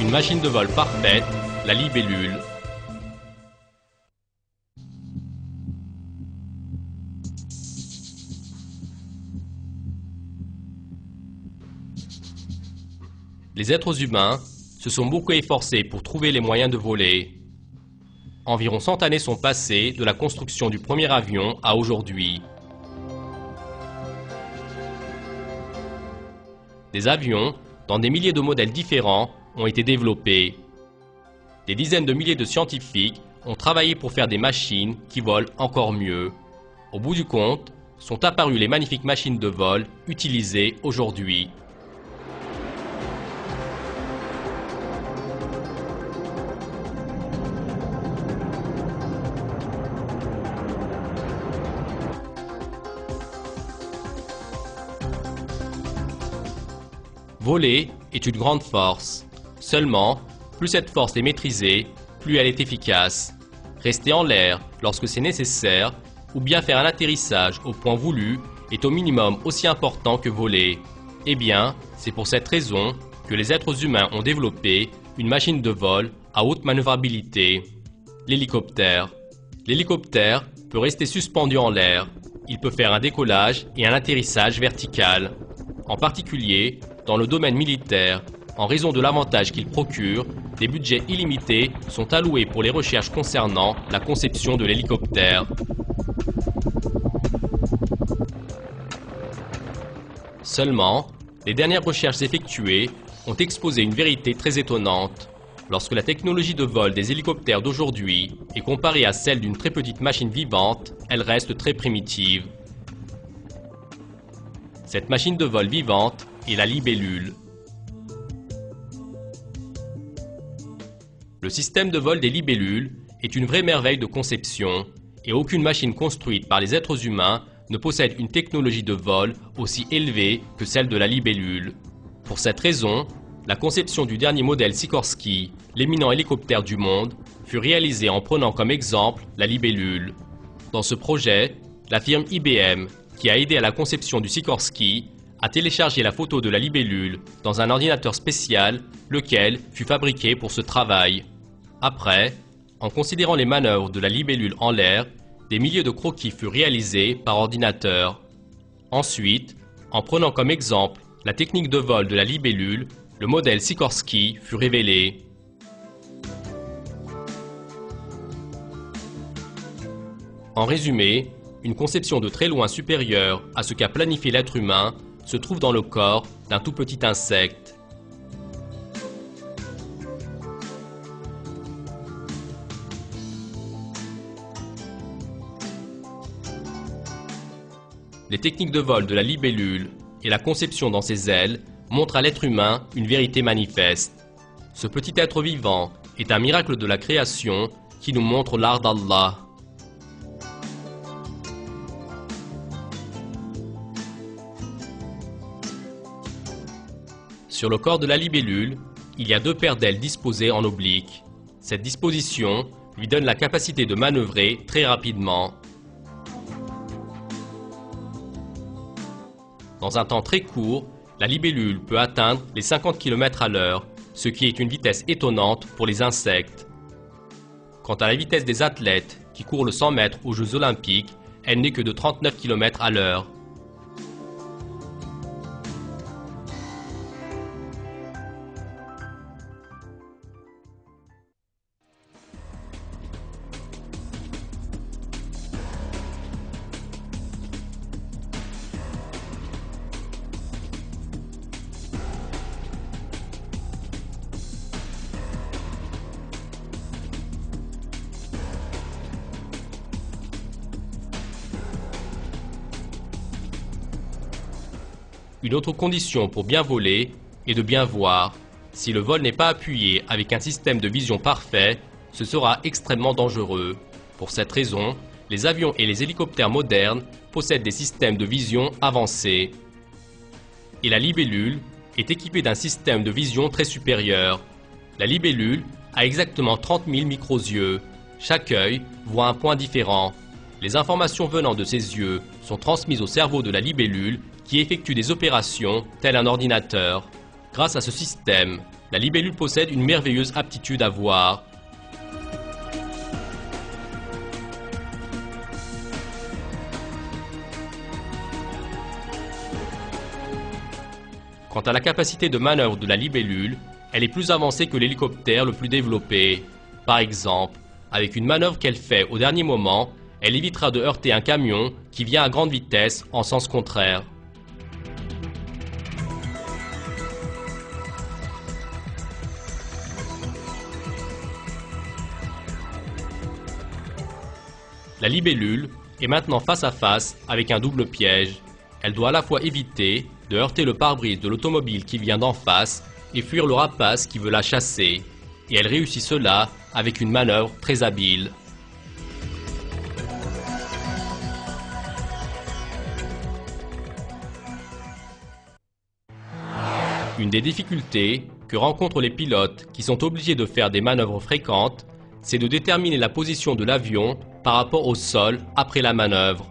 Une machine de vol parfaite, la libellule. Les êtres humains se sont beaucoup efforcés pour trouver les moyens de voler. Environ 100 années sont passées de la construction du premier avion à aujourd'hui. Des avions, dans des milliers de modèles différents, ont été développés. Des dizaines de milliers de scientifiques ont travaillé pour faire des machines qui volent encore mieux. Au bout du compte, sont apparues les magnifiques machines de vol utilisées aujourd'hui. Voler est une grande force. Seulement, plus cette force est maîtrisée, plus elle est efficace. Rester en l'air lorsque c'est nécessaire, ou bien faire un atterrissage au point voulu, est au minimum aussi important que voler. Eh bien, c'est pour cette raison que les êtres humains ont développé une machine de vol à haute manœuvrabilité, l'hélicoptère. L'hélicoptère peut rester suspendu en l'air. Il peut faire un décollage et un atterrissage vertical. En particulier, dans le domaine militaire, en raison de l'avantage qu'il procure, des budgets illimités sont alloués pour les recherches concernant la conception de l'hélicoptère. Seulement, les dernières recherches effectuées ont exposé une vérité très étonnante. Lorsque la technologie de vol des hélicoptères d'aujourd'hui est comparée à celle d'une très petite machine vivante, elle reste très primitive. Cette machine de vol vivante est la libellule. Le système de vol des libellules est une vraie merveille de conception et aucune machine construite par les êtres humains ne possède une technologie de vol aussi élevée que celle de la libellule. Pour cette raison, la conception du dernier modèle Sikorsky, l'éminent hélicoptère du monde, fut réalisée en prenant comme exemple la libellule. Dans ce projet, la firme IBM, qui a aidé à la conception du Sikorsky, a téléchargé la photo de la libellule dans un ordinateur spécial, lequel fut fabriqué pour ce travail. Après, en considérant les manœuvres de la libellule en l'air, des milliers de croquis furent réalisés par ordinateur. Ensuite, en prenant comme exemple la technique de vol de la libellule, le modèle Sikorsky fut révélé. En résumé, une conception de très loin supérieure à ce qu'a planifié l'être humain se trouve dans le corps d'un tout petit insecte. Les techniques de vol de la libellule et la conception dans ses ailes montrent à l'être humain une vérité manifeste. Ce petit être vivant est un miracle de la création qui nous montre l'art d'Allah. Sur le corps de la libellule, il y a deux paires d'ailes disposées en oblique. Cette disposition lui donne la capacité de manœuvrer très rapidement. Dans un temps très court, la libellule peut atteindre les 50 km/h, ce qui est une vitesse étonnante pour les insectes. Quant à la vitesse des athlètes qui courent le 100 mètres aux Jeux Olympiques, elle n'est que de 39 km/h. Une autre condition pour bien voler est de bien voir. Si le vol n'est pas appuyé avec un système de vision parfait, ce sera extrêmement dangereux. Pour cette raison, les avions et les hélicoptères modernes possèdent des systèmes de vision avancés. Et la libellule est équipée d'un système de vision très supérieur. La libellule a exactement 30 000 micros-yeux. Chaque œil voit un point différent. Les informations venant de ces yeux sont transmises au cerveau de la libellule qui effectue des opérations telles un ordinateur. Grâce à ce système, la libellule possède une merveilleuse aptitude à voir. Quant à la capacité de manœuvre de la libellule, elle est plus avancée que l'hélicoptère le plus développé. Par exemple, avec une manœuvre qu'elle fait au dernier moment, elle évitera de heurter un camion qui vient à grande vitesse en sens contraire. La libellule est maintenant face à face avec un double piège. Elle doit à la fois éviter de heurter le pare-brise de l'automobile qui vient d'en face et fuir le rapace qui veut la chasser. Et elle réussit cela avec une manœuvre très habile. Une des difficultés que rencontrent les pilotes qui sont obligés de faire des manœuvres fréquentes, c'est de déterminer la position de l'avion par rapport au sol après la manœuvre.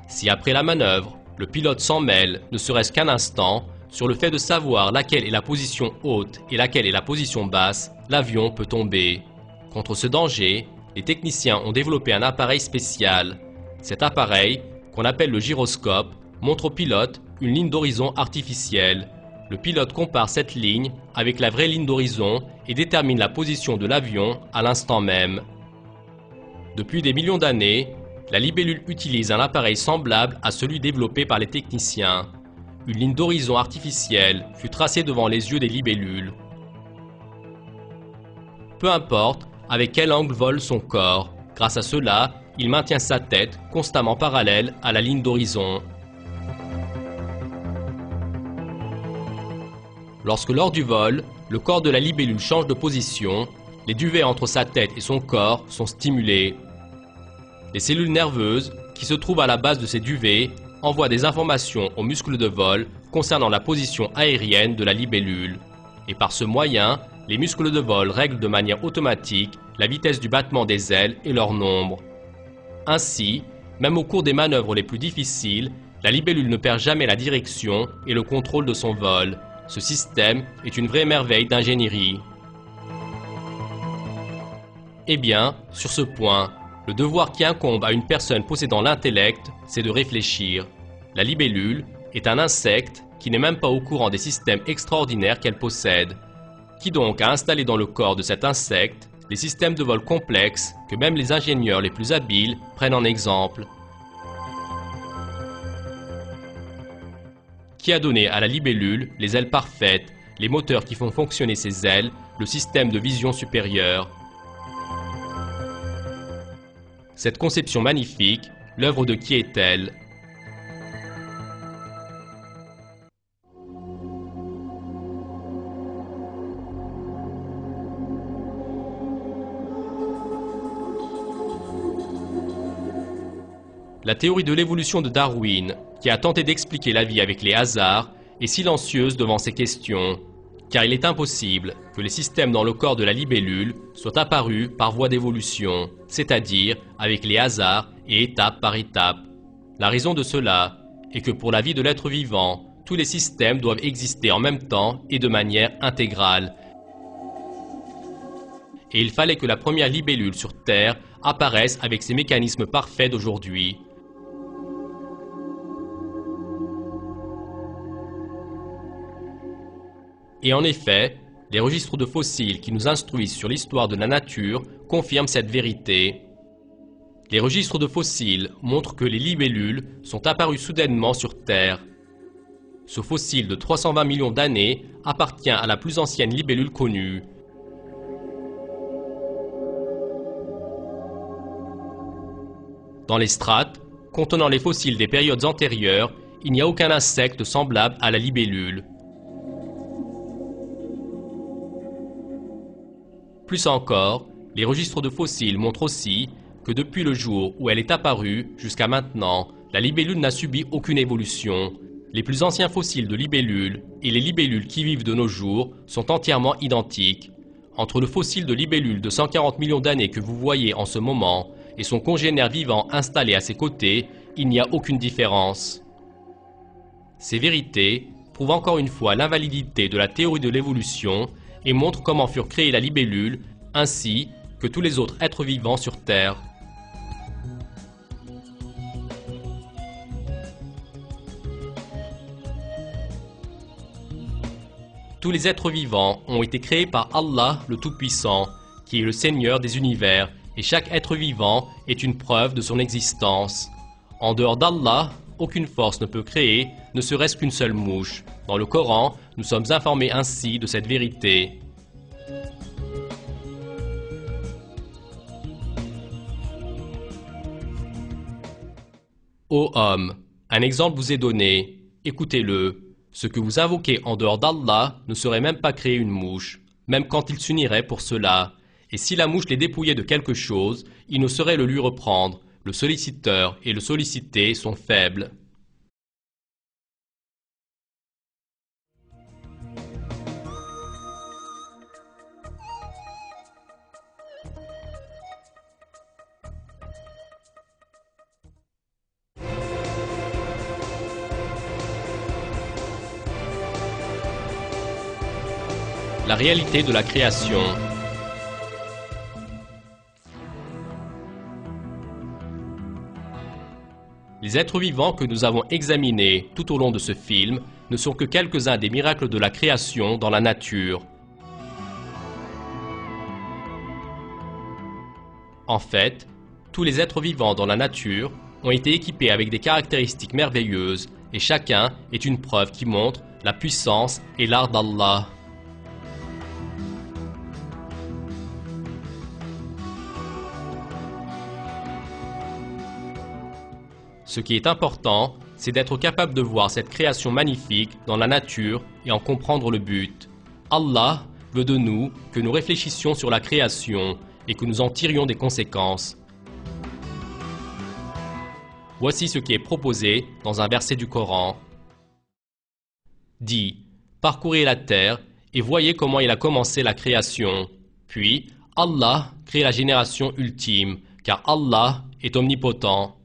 Si après la manœuvre, le pilote s'en mêle, ne serait-ce qu'un instant, sur le fait de savoir laquelle est la position haute et laquelle est la position basse, l'avion peut tomber. Contre ce danger, les techniciens ont développé un appareil spécial. Cet appareil, qu'on appelle le gyroscope, montre au pilote une ligne d'horizon artificielle. Le pilote compare cette ligne avec la vraie ligne d'horizon et détermine la position de l'avion à l'instant même. Depuis des millions d'années, la libellule utilise un appareil semblable à celui développé par les techniciens. Une ligne d'horizon artificielle fut tracée devant les yeux des libellules. Peu importe avec quel angle vole son corps, grâce à cela, il maintient sa tête constamment parallèle à la ligne d'horizon. Lorsque lors du vol, le corps de la libellule change de position, les duvets entre sa tête et son corps sont stimulés. Les cellules nerveuses, qui se trouvent à la base de ces duvets, envoient des informations aux muscles de vol concernant la position aérienne de la libellule. Et par ce moyen, les muscles de vol règlent de manière automatique la vitesse du battement des ailes et leur nombre. Ainsi, même au cours des manœuvres les plus difficiles, la libellule ne perd jamais la direction et le contrôle de son vol. Ce système est une vraie merveille d'ingénierie. Eh bien, sur ce point, le devoir qui incombe à une personne possédant l'intellect, c'est de réfléchir. La libellule est un insecte qui n'est même pas au courant des systèmes extraordinaires qu'elle possède. Qui donc a installé dans le corps de cet insecte les systèmes de vol complexes que même les ingénieurs les plus habiles prennent en exemple? Qui a donné à la libellule les ailes parfaites, les moteurs qui font fonctionner ces ailes, le système de vision supérieure? Cette conception magnifique, l'œuvre de qui est-elle? La théorie de l'évolution de Darwin, qui a tenté d'expliquer la vie avec les hasards, est silencieuse devant ces questions, car il est impossible que les systèmes dans le corps de la libellule soient apparus par voie d'évolution, c'est-à-dire avec les hasards et étape par étape. La raison de cela est que pour la vie de l'être vivant, tous les systèmes doivent exister en même temps et de manière intégrale. Et il fallait que la première libellule sur Terre apparaisse avec ses mécanismes parfaits d'aujourd'hui. Et en effet, les registres de fossiles qui nous instruisent sur l'histoire de la nature confirment cette vérité. Les registres de fossiles montrent que les libellules sont apparues soudainement sur Terre. Ce fossile de 320 millions d'années appartient à la plus ancienne libellule connue. Dans les strates, contenant les fossiles des périodes antérieures, il n'y a aucun insecte semblable à la libellule. Plus encore, les registres de fossiles montrent aussi que depuis le jour où elle est apparue jusqu'à maintenant, la libellule n'a subi aucune évolution. Les plus anciens fossiles de libellules et les libellules qui vivent de nos jours sont entièrement identiques. Entre le fossile de libellule de 140 millions d'années que vous voyez en ce moment et son congénère vivant installé à ses côtés, il n'y a aucune différence. Ces vérités prouvent encore une fois l'invalidité de la théorie de l'évolution et montre comment furent créées la libellule ainsi que tous les autres êtres vivants sur Terre. Tous les êtres vivants ont été créés par Allah le Tout-Puissant, qui est le Seigneur des univers, et chaque être vivant est une preuve de son existence. En dehors d'Allah, aucune force ne peut créer, ne serait-ce qu'une seule mouche. Dans le Coran, nous sommes informés ainsi de cette vérité. Ô homme, un exemple vous est donné, écoutez-le. Ce que vous invoquez en dehors d'Allah ne saurait même pas créer une mouche, même quand il s'unirait pour cela. Et si la mouche les dépouillait de quelque chose, il ne saurait le lui reprendre. Le solliciteur et le sollicité sont faibles. La réalité de la création. Les êtres vivants que nous avons examinés tout au long de ce film ne sont que quelques-uns des miracles de la création dans la nature. En fait, tous les êtres vivants dans la nature ont été équipés avec des caractéristiques merveilleuses et chacun est une preuve qui montre la puissance et l'art d'Allah. Ce qui est important, c'est d'être capable de voir cette création magnifique dans la nature et en comprendre le but. Allah veut de nous que nous réfléchissions sur la création et que nous en tirions des conséquences. Voici ce qui est proposé dans un verset du Coran. Dit, parcourez la terre et voyez comment il a commencé la création. Puis, Allah crée la génération ultime, car Allah est omnipotent.